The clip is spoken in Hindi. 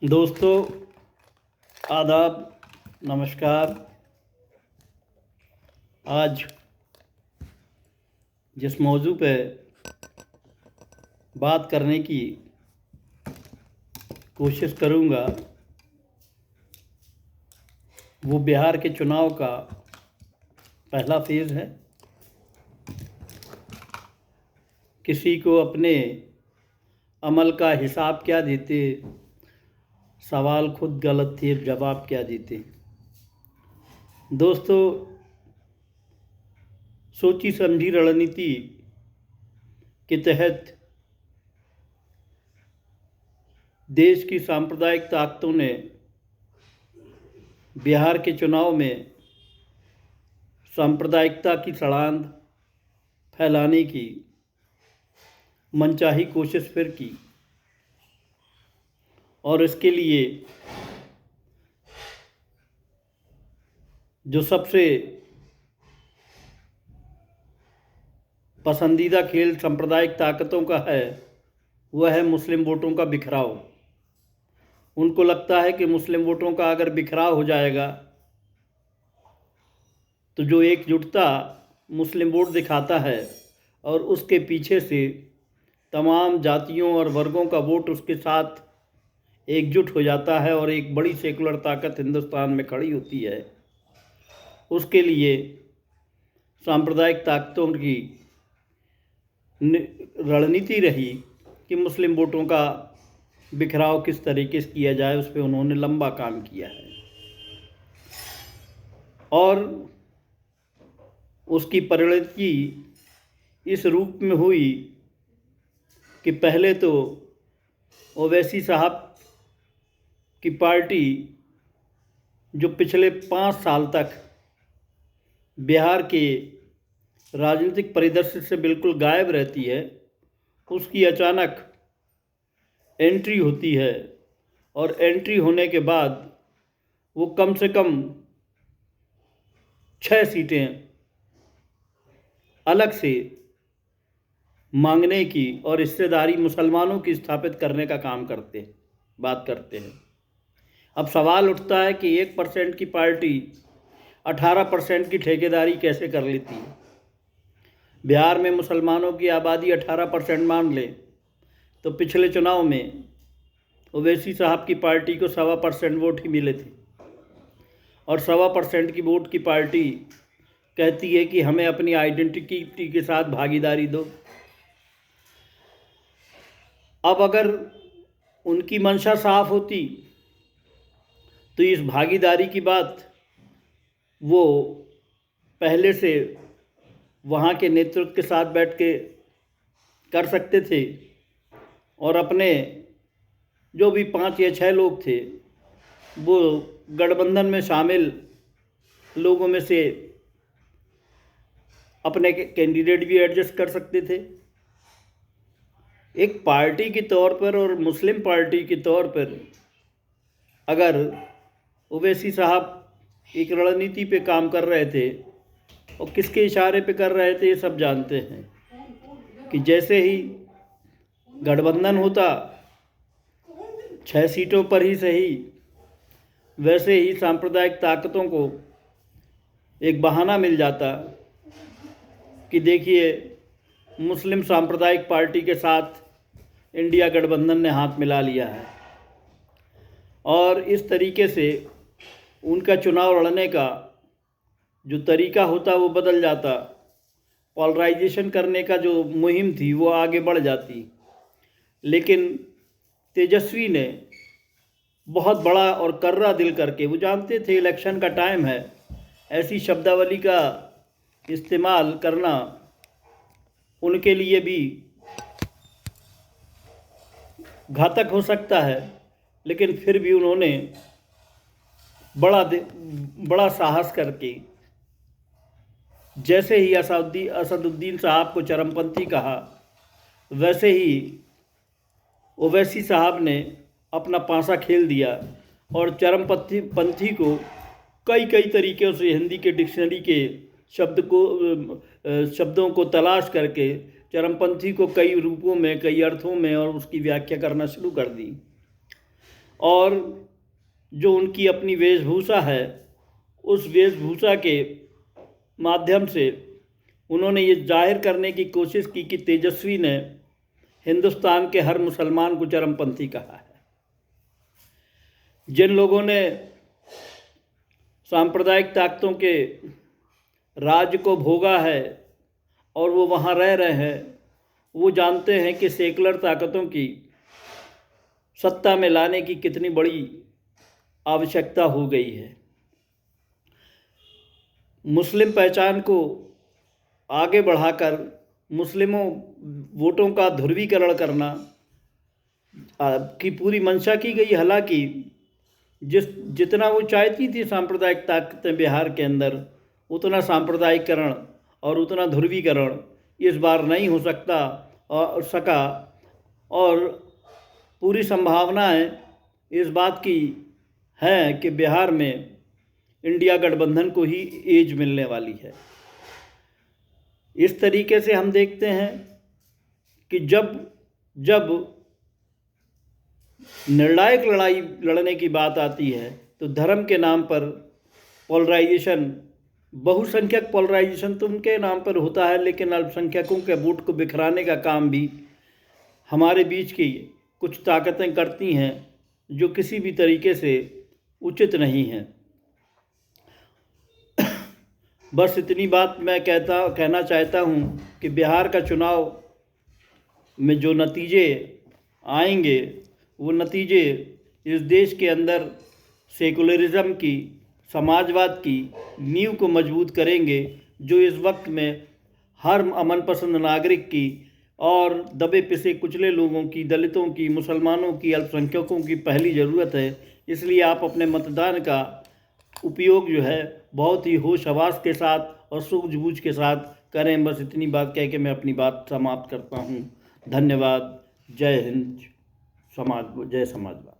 दोस्तों, आदाब, नमस्कार। आज जिस मौजू पे बात करने की कोशिश करूँगा वो बिहार के चुनाव का पहला फेज़ है। किसी को अपने अमल का हिसाब क्या देते, सवाल खुद गलत थे, जवाब क्या देते। दोस्तों, सोची समझी रणनीति के तहत देश की सांप्रदायिक ताकतों ने बिहार के चुनाव में सांप्रदायिकता की सड़ांध फैलाने की मनचाही कोशिश फिर की और इसके लिए जो सबसे पसंदीदा खेल सांप्रदायिक ताकतों का है वह है मुस्लिम वोटों का बिखराव। उनको लगता है कि मुस्लिम वोटों का अगर बिखराव हो जाएगा तो जो एकजुटता मुस्लिम वोट दिखाता है और उसके पीछे से तमाम जातियों और वर्गों का वोट उसके साथ एकजुट हो जाता है और एक बड़ी सेकुलर ताकत हिंदुस्तान में खड़ी होती है। उसके लिए सांप्रदायिक ताकतों की रणनीति रही कि मुस्लिम वोटों का बिखराव किस तरीके से किया जाए, उस पर उन्होंने लंबा काम किया है और उसकी परिणति इस रूप में हुई कि पहले तो ओवैसी साहब की पार्टी जो पिछले 5 साल तक बिहार के राजनीतिक परिदृश्य से बिल्कुल गायब रहती है, उसकी अचानक एंट्री होती है और एंट्री होने के बाद वो कम से कम 6 सीटें अलग से मांगने की और हिस्सेदारी मुसलमानों की स्थापित करने का काम बात करते हैं। अब सवाल उठता है कि 1% की पार्टी 18% की ठेकेदारी कैसे कर लेती है। बिहार में मुसलमानों की आबादी 18% मान ले तो पिछले चुनाव में ओवैसी साहब की पार्टी को 1.25% वोट ही मिले थे और 1.25% की वोट की पार्टी कहती है कि हमें अपनी आइडेंटिटी के साथ भागीदारी दो। अब अगर उनकी मंशा साफ होती तो इस भागीदारी की बात वो पहले से वहाँ के नेतृत्व के साथ बैठ के कर सकते थे और अपने जो भी 5 या 6 लोग थे वो गठबंधन में शामिल लोगों में से अपने कैंडिडेट भी एडजस्ट कर सकते थे। एक पार्टी के तौर पर और मुस्लिम पार्टी के तौर पर अगर ओवैसी साहब एक रणनीति पे काम कर रहे थे और किसके इशारे पे कर रहे थे ये सब जानते हैं कि जैसे ही गठबंधन होता 6 सीटों पर ही सही, वैसे ही सांप्रदायिक ताकतों को एक बहाना मिल जाता कि देखिए मुस्लिम सांप्रदायिक पार्टी के साथ इंडिया गठबंधन ने हाथ मिला लिया है और इस तरीके से उनका चुनाव लड़ने का जो तरीका होता वो बदल जाता। पॉलराइजेशन करने का जो मुहिम थी वो आगे बढ़ जाती। लेकिन तेजस्वी ने बहुत बड़ा और कर्रा दिल करके, वो जानते थे इलेक्शन का टाइम है, ऐसी शब्दावली का इस्तेमाल करना उनके लिए भी घातक हो सकता है, लेकिन फिर भी उन्होंने बड़ा साहस करके जैसे ही असदुद्दीन साहब को चरमपंथी कहा, वैसे ही ओवैसी साहब ने अपना पासा खेल दिया और चरमपंथी को कई तरीक़ों से हिंदी के डिक्शनरी के शब्दों को तलाश करके चरमपंथी को कई रूपों में, कई अर्थों में और उसकी व्याख्या करना शुरू कर दी। और जो उनकी अपनी वेशभूषा है, उस वेशभूषा के माध्यम से उन्होंने ये जाहिर करने की कोशिश की कि तेजस्वी ने हिंदुस्तान के हर मुसलमान को चरमपंथी कहा है। जिन लोगों ने सांप्रदायिक ताकतों के राज को भोगा है और वो वहाँ रह रहे हैं, वो जानते हैं कि सेकुलर ताकतों की सत्ता में लाने की कितनी बड़ी आवश्यकता हो गई है। मुस्लिम पहचान को आगे बढ़ाकर मुस्लिमों वोटों का ध्रुवीकरण करना की पूरी मंशा की गई। हालांकि जितना वो चाहती थी सांप्रदायिक ताकतें बिहार के अंदर, उतना सांप्रदायिकरण और उतना ध्रुवीकरण इस बार नहीं हो सका और पूरी संभावनाएं इस बात की हैं कि बिहार में इंडिया गठबंधन को ही एज मिलने वाली है। इस तरीके से हम देखते हैं कि जब निर्णायक लड़ाई लड़ने की बात आती है तो धर्म के नाम पर पोलराइजेशन, बहुसंख्यक पोलराइजेशन तो उनके नाम पर होता है, लेकिन अल्पसंख्यकों के वोट को बिखराने का काम भी हमारे बीच की कुछ ताकतें करती हैं, जो किसी भी तरीके से उचित नहीं हैं। बस इतनी बात मैं कहना चाहता हूँ कि बिहार का चुनाव में जो नतीजे आएंगे, वो नतीजे इस देश के अंदर सेकुलरिज्म की, समाजवाद की नींव को मजबूत करेंगे, जो इस वक्त में हर अमन पसंद नागरिक की और दबे पिसे कुचले लोगों की, दलितों की, मुसलमानों की, अल्पसंख्यकों की पहली ज़रूरत है। इसलिए आप अपने मतदान का उपयोग जो है बहुत ही होश हवास के साथ और सूझबूझ के साथ करें। बस इतनी बात कह के मैं अपनी बात समाप्त करता हूँ। धन्यवाद। जय हिंद, जय समाजवाद।